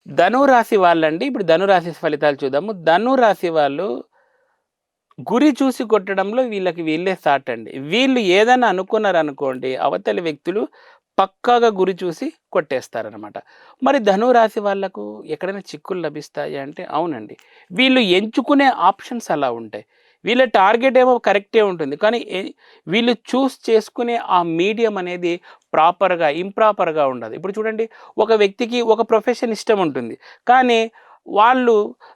ధనురాశి వాళ్ళండి. ఇప్పుడు ధనురాశి ఫలితాలు చూద్దాము. ధనురాశి వాళ్ళు గురి చూసి కొట్టడంలో వీళ్ళకి వీళ్ళే సాటి అండి. వీళ్ళు ఏదైనా అనుకున్నారనుకోండి, అవతలి వ్యక్తులు పక్కాగా గురి చూసి కొట్టేస్తారనమాట. మరి ధనురాశి వాళ్ళకు ఎక్కడైనా చిక్కులు లభిస్తాయా అంటే అవునండి. వీళ్ళు ఎంచుకునే ఆప్షన్స్ అలా ఉంటాయి. వీళ్ళ టార్గెట్ ఏమో కరెక్టే ఉంటుంది. కానీ వీళ్ళు చూస్ చేసుకునే ఆ మీడియం అనేది ఇంప్రాపర్‌గా ఉండదు. ఇప్పుడు చూడండి, ఒక వ్యక్తికి ఒక ప్రొఫెషన్ ఇష్టం ఉంటుంది. కానీ వాళ్ళు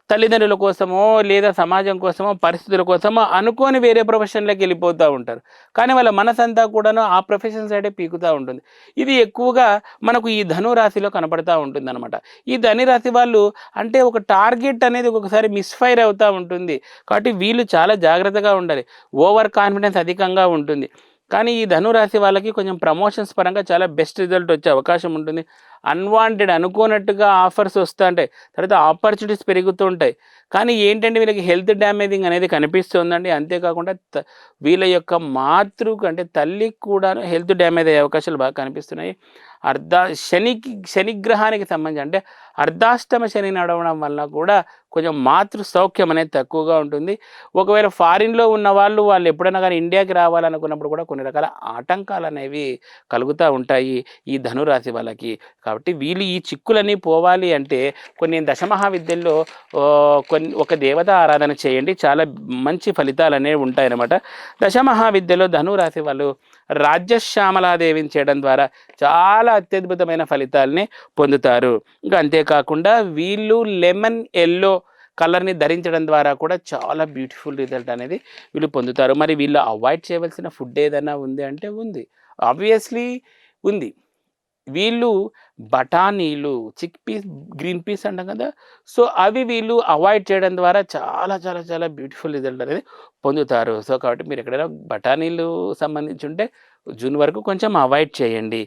తల్లిదండ్రుల కోసమో, లేదా సమాజం కోసమో, పరిస్థితుల కోసమో అనుకోని వేరే ప్రొఫెషన్‌లోకి వెళ్ళిపోతా ఉంటారు. కానీ వాళ్ళ మనసంతా కూడాను ఆ ప్రొఫెషన్ సైడే పీకుతా ఉంటుంది. ఇది ఎక్కువగా మనకు ఈ ధను రాశిలో కనపడతా ఉంటుందన్నమాట. ఈ ధను రాశి వాళ్ళు అంటే ఒక టార్గెట్ అనేది ఒక్కొక్కసారి మిస్‌ఫైర్ అవుతా ఉంటుంది. కాబట్టి వీళ్ళు చాలా జాగ్రత్తగా ఉండాలి. ఓవర్ కాన్ఫిడెన్స్ అధికంగా ఉంటుంది. కానీ ఈ ధను రాశి వాళ్ళకి కొంచెం ప్రమోషన్స్ పరంగా చాలా బెస్ట్ రిజల్ట్ వచ్చే అవకాశం ఉంటుంది. అన్‌వాంటెడ్ అనుకోనట్టుగా ఆఫర్స్ వస్తుంటాయి. తర్వాత ఆపర్చునిటీస్ పెరుగుతూ ఉంటాయి. కానీ ఏంటంటే వీళ్ళకి హెల్త్ డ్యామేజింగ్ అనేది కనిపిస్తుందండి. అంతేకాకుండా వీళ్ళ యొక్క అంటే తల్లికి కూడాను హెల్త్ డ్యామేజ్ అయ్యే అవకాశాలు బాగా కనిపిస్తున్నాయి. అర్ధ శనిగ్రహానికి సంబంధించి అంటే అర్ధాష్టమ శని నడవడం వల్ల కూడా కొంచెం మాతృ సౌఖ్యం అనేది తక్కువగా ఉంటుంది. ఒకవేళ ఫారిన్‌లో ఉన్న వాళ్ళు ఎప్పుడైనా కానీ ఇండియాకి రావాలనుకున్నప్పుడు కూడా కొన్ని రకాల ఆటంకాలు అనేవి కలుగుతూ ఉంటాయి ఈ ధనురాశి వాళ్ళకి. కాబట్టి వీళ్ళు ఈ చిక్కులన్నీ పోవాలి అంటే కొన్ని దశమహావిద్యల్లో ఒక దేవతా ఆరాధన చేయండి. చాలా మంచి ఫలితాలు అనేవి ఉంటాయన్నమాట. దశమహావిద్యలో ధనురాశి వాళ్ళు రాజ్యశ్యామలాదేవిని చేయడం ద్వారా చాలా అత్యద్భుతమైన ఫలితాలని పొందుతారు. ఇంకా అంతేకాకుండా వీళ్ళు లెమన్ ఎల్లో కలర్‌ని ధరించడం ద్వారా కూడా చాలా బ్యూటిఫుల్ రిజల్ట్ అనేది వీళ్ళు పొందుతారు. మరి వీళ్ళు అవాయిడ్ చేయవలసిన ఫుడ్ ఏదైనా ఉంది అంటే ఉంది. ఆబ్వియస్‌లీ ఉంది. వీళ్ళు బఠానీలు, చిక్ పీస్, గ్రీన్ పీస్ అంటాం కదా! సో, అవి వీళ్ళు అవాయిడ్ చేయడం ద్వారా చాలా చాలా చాలా బ్యూటిఫుల్ రిజల్ట్ అనేది పొందుతారు. సో, కాబట్టి మీరు ఎక్కడైనా బఠానీలు సంబంధించి ఉంటే జూన్ వరకు కొంచెం అవాయిడ్ చేయండి.